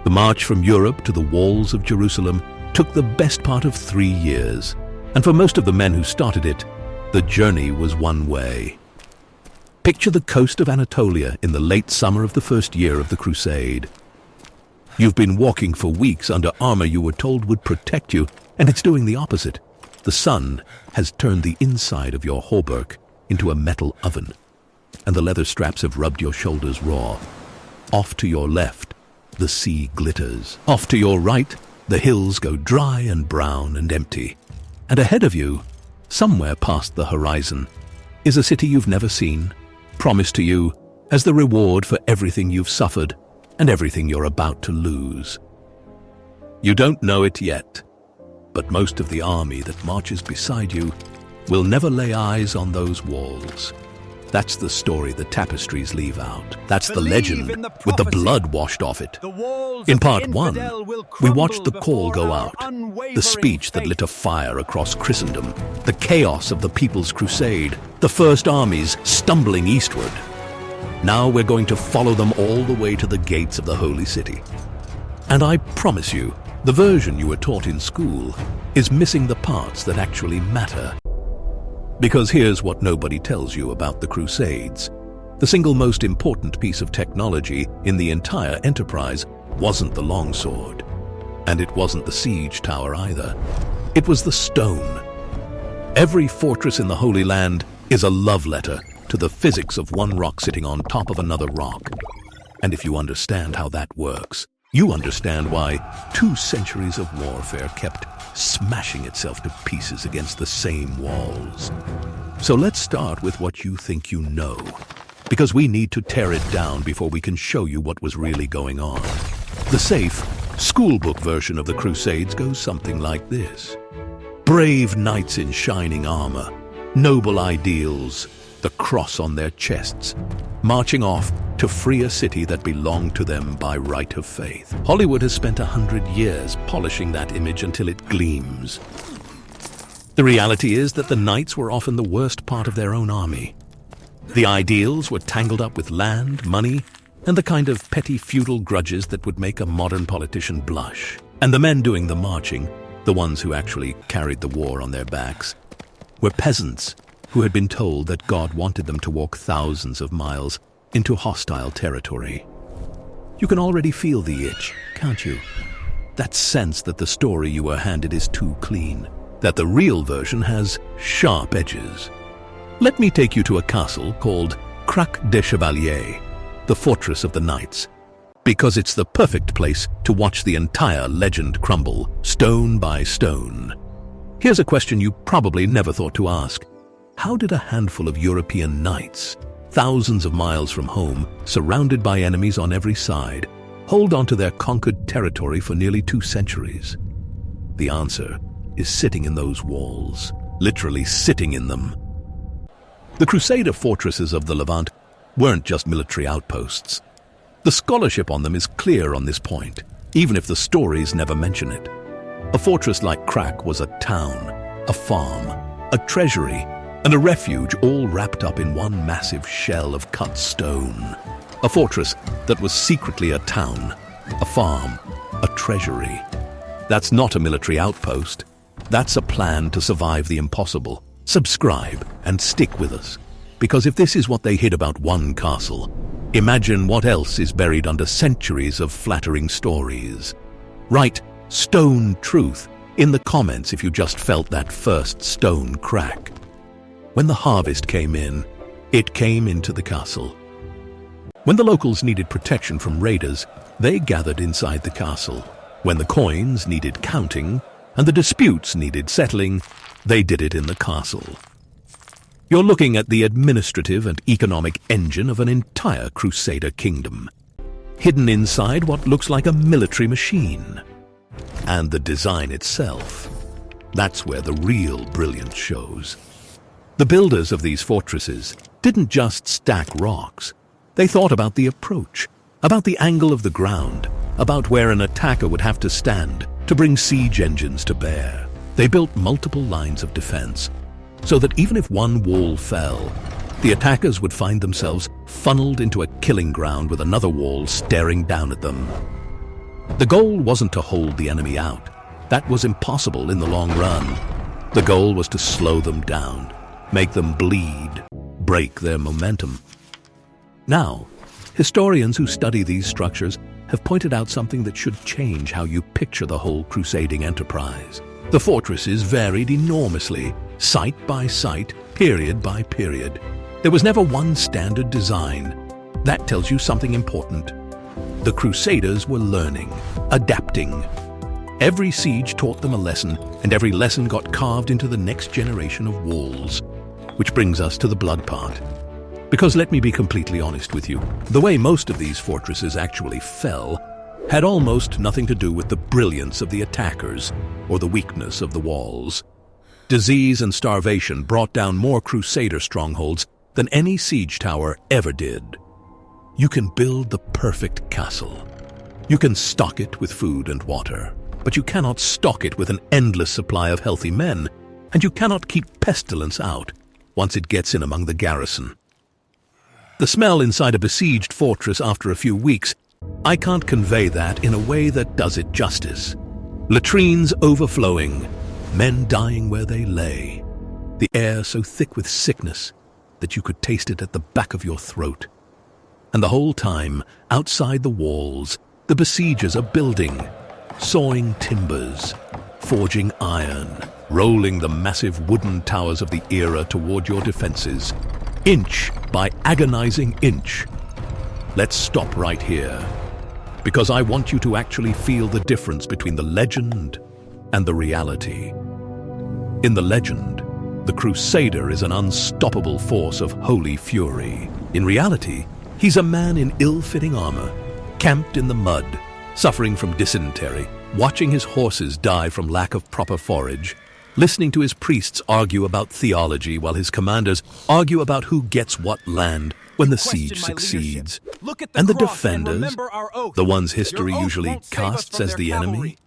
The march from Europe to the walls of Jerusalem took the best part of 3 years, and for most of the men who started it, the journey was one way. Picture the coast of Anatolia in the late summer of the first year of the Crusade. You've been walking for weeks under armor you were told would protect you, and it's doing the opposite. The sun has turned the inside of your hauberk into a metal oven, and the leather straps have rubbed your shoulders raw. Off to your left, the sea glitters. Off to your right, the hills go dry and brown and empty. And ahead of you, somewhere past the horizon, is a city you've never seen, promised to you as the reward for everything you've suffered and everything you're about to lose. You don't know it yet, but most of the army that marches beside you will never lay eyes on those walls. That's the story the tapestries leave out. That's the legend with the blood washed off it. In part 1, we watched the call go out, the speech that lit a fire across Christendom, the chaos of the People's Crusade, the first armies stumbling eastward. Now we're going to follow them all the way to the gates of the Holy City. And I promise you, the version you were taught in school is missing the parts that actually matter. Because here's what nobody tells you about the Crusades. The single most important piece of technology in the entire enterprise wasn't the longsword. And it wasn't the siege tower either. It was the stone. Every fortress in the Holy Land is a love letter to the physics of one rock sitting on top of another rock. And if you understand how that works, you understand why 2 centuries of warfare kept smashing itself to pieces against the same walls. So let's start with what you think you know, because we need to tear it down before we can show you what was really going on. The safe, schoolbook version of the Crusades goes something like this. Brave knights in shining armor, noble ideals, the cross on their chests, marching off to free a city that belonged to them by right of faith. Hollywood has spent 100 years polishing that image until it gleams. The reality is that the knights were often the worst part of their own army. The ideals were tangled up with land, money, and the kind of petty feudal grudges that would make a modern politician blush. And the men doing the marching, the ones who actually carried the war on their backs, were peasants who had been told that God wanted them to walk thousands of miles into hostile territory. You can already feel the itch, can't you? That sense that the story you were handed is too clean, that the real version has sharp edges. Let me take you to a castle called Krak des Chevaliers, the fortress of the knights, because it's the perfect place to watch the entire legend crumble, stone by stone. Here's a question you probably never thought to ask. How did a handful of European knights, thousands of miles from home, surrounded by enemies on every side, hold on to their conquered territory for nearly 2 centuries? The answer is sitting in those walls, literally sitting in them. The Crusader fortresses of the Levant weren't just military outposts. The scholarship on them is clear on this point, even if the stories never mention it. A fortress like Krak was a town, a farm, a treasury, and a refuge all wrapped up in one massive shell of cut stone. A fortress that was secretly a town, a farm, a treasury. That's not a military outpost. That's a plan to survive the impossible. Subscribe and stick with us, because if this is what they hid about one castle, imagine what else is buried under centuries of flattering stories. Write "Stone Truth" in the comments if you just felt that first stone crack. When the harvest came in, it came into the castle. When the locals needed protection from raiders, they gathered inside the castle. When the coins needed counting and the disputes needed settling, they did it in the castle. You're looking at the administrative and economic engine of an entire Crusader kingdom, hidden inside what looks like a military machine. And the design itself, that's where the real brilliance shows. The builders of these fortresses didn't just stack rocks. They thought about the approach, about the angle of the ground, about where an attacker would have to stand to bring siege engines to bear. They built multiple lines of defense, so that even if one wall fell, the attackers would find themselves funneled into a killing ground with another wall staring down at them. The goal wasn't to hold the enemy out. That was impossible in the long run. The goal was to slow them down, make them bleed, break their momentum. Now, historians who study these structures have pointed out something that should change how you picture the whole crusading enterprise. The fortresses varied enormously, site by site, period by period. There was never one standard design. That tells you something important. The Crusaders were learning, adapting. Every siege taught them a lesson, and every lesson got carved into the next generation of walls. Which brings us to the blood part. Because let me be completely honest with you, the way most of these fortresses actually fell had almost nothing to do with the brilliance of the attackers or the weakness of the walls. Disease and starvation brought down more Crusader strongholds than any siege tower ever did. You can build the perfect castle. You can stock it with food and water, but you cannot stock it with an endless supply of healthy men, and you cannot keep pestilence out once it gets in among the garrison. The smell inside a besieged fortress after a few weeks, I can't convey that in a way that does it justice. Latrines overflowing, men dying where they lay, the air so thick with sickness that you could taste it at the back of your throat. And the whole time, outside the walls, the besiegers are building, sawing timbers, forging iron, rolling the massive wooden towers of the era toward your defenses, inch by agonizing inch. Let's stop right here, because I want you to actually feel the difference between the legend and the reality. In the legend, the Crusader is an unstoppable force of holy fury. In reality, he's a man in ill-fitting armor, camped in the mud, suffering from dysentery, watching his horses die from lack of proper forage, listening to his priests argue about theology while his commanders argue about who gets what land when the siege succeeds. And the defenders, the ones history usually casts as the enemy,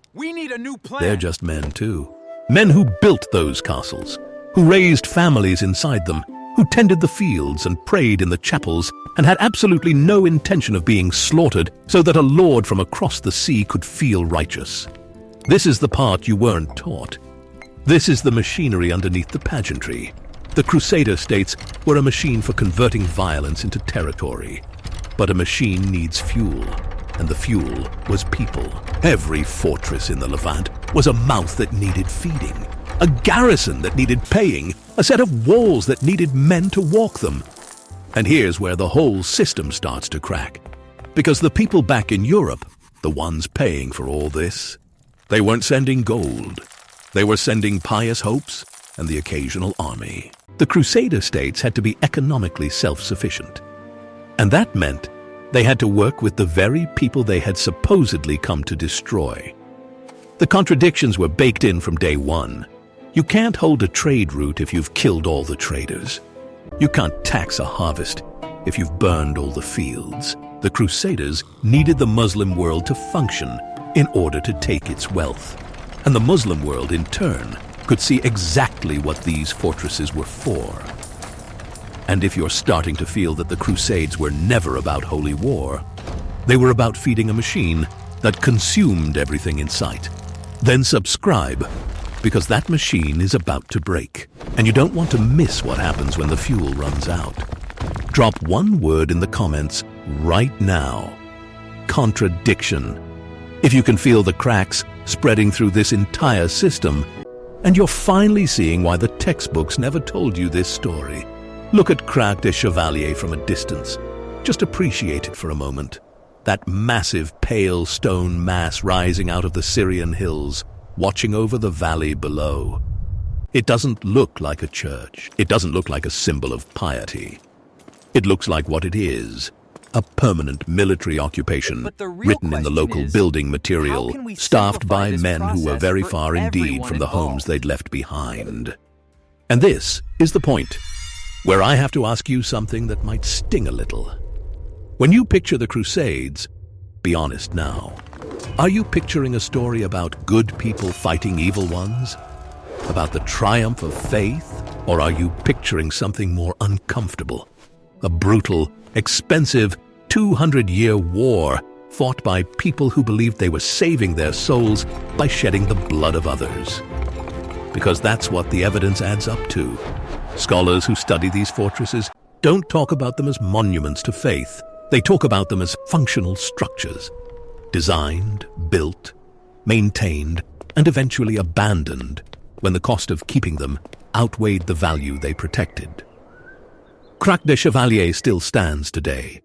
they're just men too. Men who built those castles, who raised families inside them, who tended the fields and prayed in the chapels and had absolutely no intention of being slaughtered so that a lord from across the sea could feel righteous. This is the part you weren't taught. This is the machinery underneath the pageantry. The Crusader states were a machine for converting violence into territory. But a machine needs fuel, and the fuel was people. Every fortress in the Levant was a mouth that needed feeding, a garrison that needed paying, a set of walls that needed men to walk them. And here's where the whole system starts to crack. Because the people back in Europe, the ones paying for all this, they weren't sending gold. They were sending pious hopes and the occasional army. The Crusader states had to be economically self-sufficient. And that meant they had to work with the very people they had supposedly come to destroy. The contradictions were baked in from day one. You can't hold a trade route if you've killed all the traders. You can't tax a harvest if you've burned all the fields. The Crusaders needed the Muslim world to function in order to take its wealth. And the Muslim world, in turn, could see exactly what these fortresses were for. And if you're starting to feel that the Crusades were never about holy war, they were about feeding a machine that consumed everything in sight. Then subscribe, because that machine is about to break, and you don't want to miss what happens when the fuel runs out. Drop one word in the comments right now. Contradiction. If you can feel the cracks spreading through this entire system, and you're finally seeing why the textbooks never told you this story. Look at Krak des Chevaliers from a distance. Just appreciate it for a moment. That massive pale stone mass rising out of the Syrian hills, watching over the valley below. It doesn't look like a church. It doesn't look like a symbol of piety. It looks like what it is. A permanent military occupation, written in the local building material, staffed by men who were very far indeed from the homes they'd left behind. And this is the point, where I have to ask you something that might sting a little. When you picture the Crusades, be honest now, are you picturing a story about good people fighting evil ones? About the triumph of faith? Or are you picturing something more uncomfortable? A brutal, expensive, 200-year war fought by people who believed they were saving their souls by shedding the blood of others. Because that's what the evidence adds up to. Scholars who study these fortresses don't talk about them as monuments to faith. They talk about them as functional structures, designed, built, maintained, and eventually abandoned when the cost of keeping them outweighed the value they protected. Krak des Chevaliers still stands today.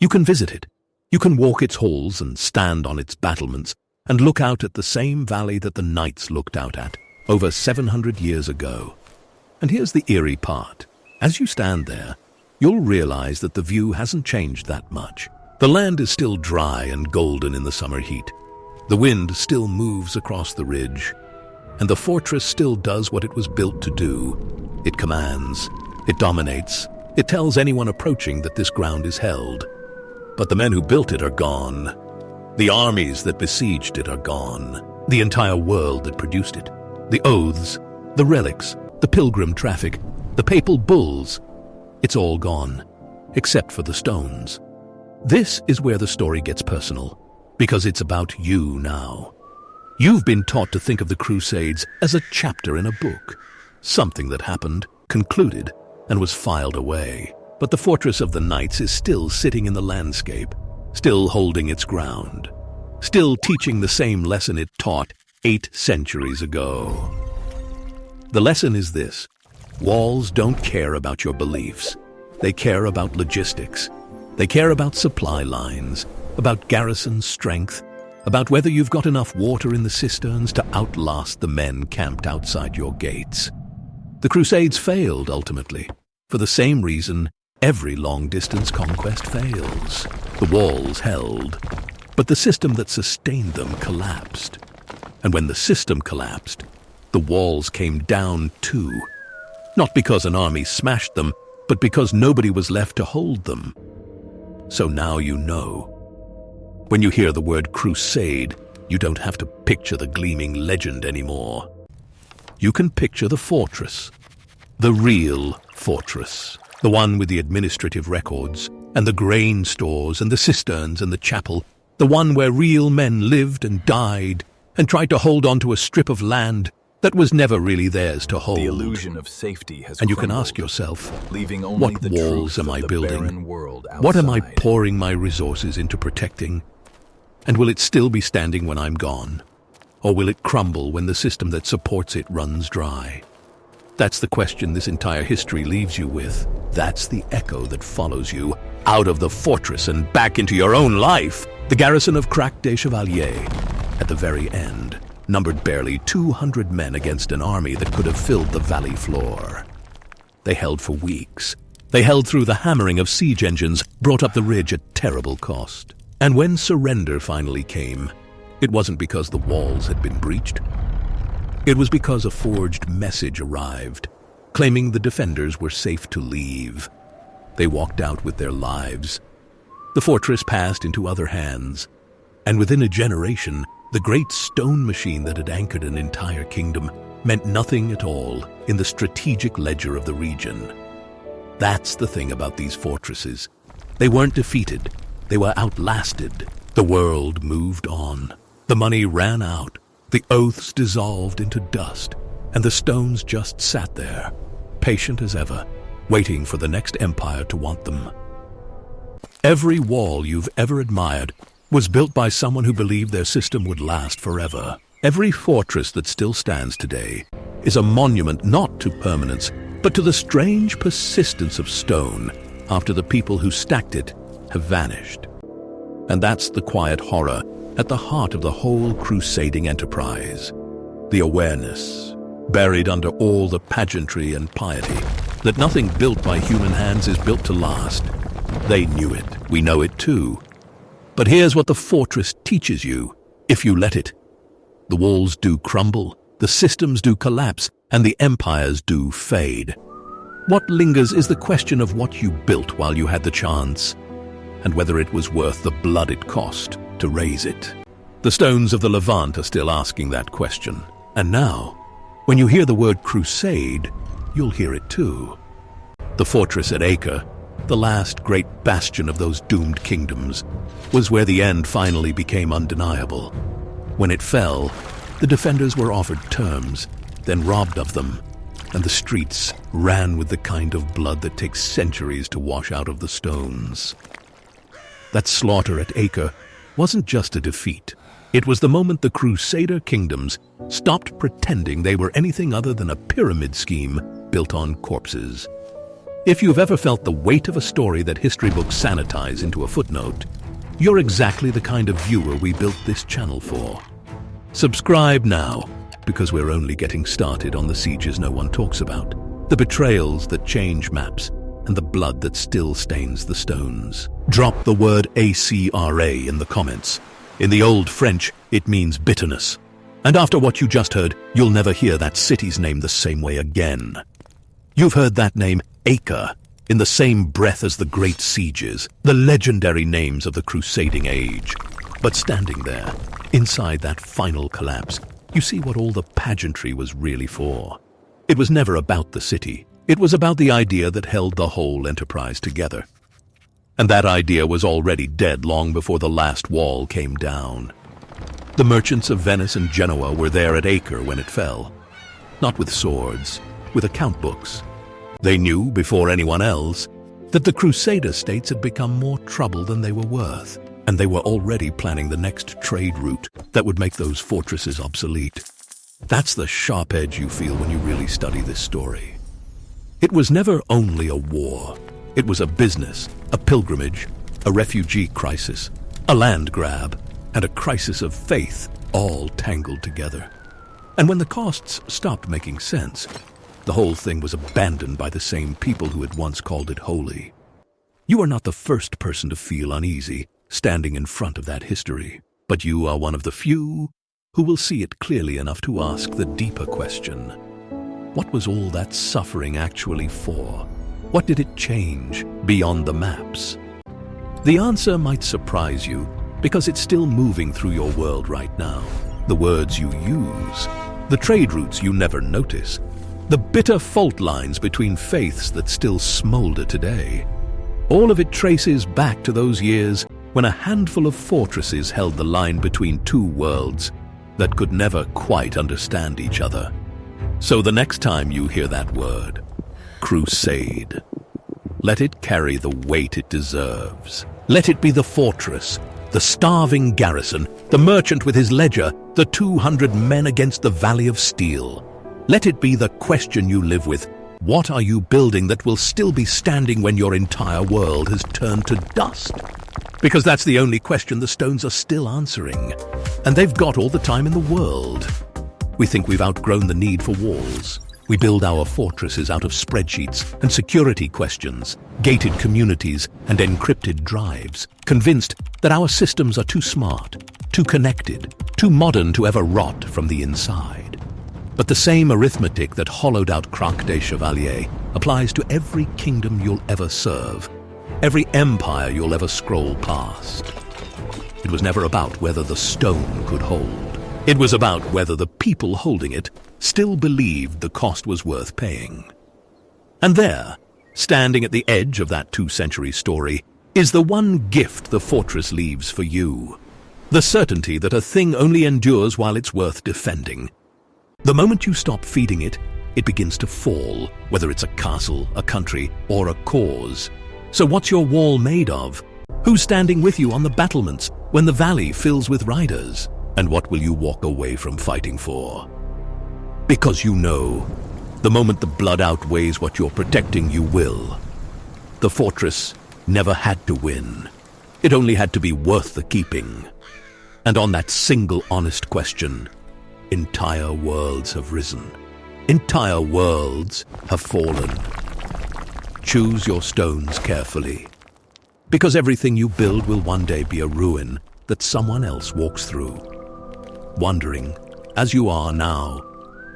You can visit it. You can walk its halls and stand on its battlements and look out at the same valley that the knights looked out at over 700 years ago. And here's the eerie part. As you stand there, you'll realize that the view hasn't changed that much. The land is still dry and golden in the summer heat. The wind still moves across the ridge. And the fortress still does what it was built to do. It commands. It dominates. It tells anyone approaching that this ground is held. But the men who built it are gone. The armies that besieged it are gone. The entire world that produced it. The oaths, the relics, the pilgrim traffic, the papal bulls. It's all gone, except for the stones. This is where the story gets personal, because it's about you now. You've been taught to think of the Crusades as a chapter in a book, something that happened, concluded, and was filed away. But the fortress of the knights is still sitting in the landscape, still holding its ground, still teaching the same lesson it taught 8 centuries ago. The lesson is this: walls don't care about your beliefs. They care about logistics. They care about supply lines, about garrison strength, about whether you've got enough water in the cisterns to outlast the men camped outside your gates. The Crusades failed, ultimately, for the same reason every long-distance conquest fails. The walls held, but the system that sustained them collapsed. And when the system collapsed, the walls came down too. Not because an army smashed them, but because nobody was left to hold them. So now you know. When you hear the word crusade, you don't have to picture the gleaming legend anymore. You can picture the fortress. The real fortress. The one with the administrative records, and the grain stores, and the cisterns, and the chapel. The one where real men lived and died, and tried to hold on to a strip of land that was never really theirs to hold. The illusion of safety has And you can crumbled, ask yourself, leaving only what the walls truth am of I the building? barren world What am I outside. pouring my resources into protecting? And will it still be standing when I'm gone? Or will it crumble when the system that supports it runs dry? That's the question this entire history leaves you with. That's the echo that follows you out of the fortress and back into your own life. The garrison of Krak des Chevaliers, at the very end, numbered barely 200 men against an army that could have filled the valley floor. They held for weeks. They held through the hammering of siege engines brought up the ridge at terrible cost. And when surrender finally came, it wasn't because the walls had been breached. It was because a forged message arrived, claiming the defenders were safe to leave. They walked out with their lives. The fortress passed into other hands, and within a generation, the great stone machine that had anchored an entire kingdom meant nothing at all in the strategic ledger of the region. That's the thing about these fortresses. They weren't defeated. They were outlasted. The world moved on. The money ran out. The oaths dissolved into dust, and the stones just sat there, patient as ever, waiting for the next empire to want them. Every wall you've ever admired was built by someone who believed their system would last forever. Every fortress that still stands today is a monument not to permanence, but to the strange persistence of stone after the people who stacked it have vanished. And that's the quiet horror at the heart of the whole crusading enterprise. The awareness, buried under all the pageantry and piety, that nothing built by human hands is built to last. They knew it. We know it too. But here's what the fortress teaches you, if you let it. The walls do crumble, the systems do collapse, and the empires do fade. What lingers is the question of what you built while you had the chance, and whether it was worth the blood it cost to raise it. The stones of the Levant are still asking that question. And now, when you hear the word crusade, you'll hear it too. The fortress at Acre the last great bastion of those doomed kingdoms, was where the end finally became undeniable. When it fell, the defenders were offered terms, then robbed of them, and the streets ran with the kind of blood that takes centuries to wash out of the stones. That slaughter at Acre wasn't just a defeat. It was the moment the Crusader kingdoms stopped pretending they were anything other than a pyramid scheme built on corpses. If you've ever felt the weight of a story that history books sanitize into a footnote, you're exactly the kind of viewer we built this channel for. Subscribe now, because we're only getting started on the sieges no one talks about, the betrayals that change maps, and the blood that still stains the stones. Drop the word ACRA in the comments. In the old French, it means bitterness. And after what you just heard, you'll never hear that city's name the same way again. You've heard that name, Acre, in the same breath as the great sieges, the legendary names of the crusading age. But standing there, inside that final collapse, you see what all the pageantry was really for. It was never about the city. It was about the idea that held the whole enterprise together. And that idea was already dead long before the last wall came down. The merchants of Venice and Genoa were there at Acre when it fell. Not with swords, with account books. They knew, before anyone else, that the Crusader states had become more trouble than they were worth, and they were already planning the next trade route that would make those fortresses obsolete. That's the sharp edge you feel when you really study this story. It was never only a war. It was a business, a pilgrimage, a refugee crisis, a land grab, and a crisis of faith, all tangled together. And when the costs stopped making sense, the whole thing was abandoned by the same people who had once called it holy. You are not the first person to feel uneasy standing in front of that history, but you are one of the few who will see it clearly enough to ask the deeper question. What was all that suffering actually for? What did it change beyond the maps? The answer might surprise you, because it's still moving through your world right now. The words you use, the trade routes you never notice, the bitter fault lines between faiths that still smolder today. All of it traces back to those years when a handful of fortresses held the line between two worlds that could never quite understand each other. So the next time you hear that word, crusade, let it carry the weight it deserves. Let it be the fortress, the starving garrison, the merchant with his ledger, the 200 men against the Valley of Steel. Let it be the question you live with. What are you building that will still be standing when your entire world has turned to dust? Because that's the only question the stones are still answering. And they've got all the time in the world. We think we've outgrown the need for walls. We build our fortresses out of spreadsheets and security questions, gated communities and encrypted drives, convinced that our systems are too smart, too connected, too modern to ever rot from the inside. But the same arithmetic that hollowed out Krak des Chevaliers applies to every kingdom you'll ever serve, every empire you'll ever scroll past. It was never about whether the stone could hold. It was about whether the people holding it still believed the cost was worth paying. And there, standing at the edge of that 2-century story, is the one gift the fortress leaves for you. The certainty that a thing only endures while it's worth defending. The moment you stop feeding it, it begins to fall, whether it's a castle, a country, or a cause. So what's your wall made of? Who's standing with you on the battlements when the valley fills with riders? And what will you walk away from fighting for? Because you know, the moment the blood outweighs what you're protecting, you will. The fortress never had to win. It only had to be worth the keeping. And on that single honest question, entire worlds have risen. Entire worlds have fallen. Choose your stones carefully, because everything you build will one day be a ruin that someone else walks through, wondering, as you are now,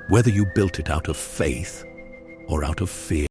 whether you built it out of faith or out of fear.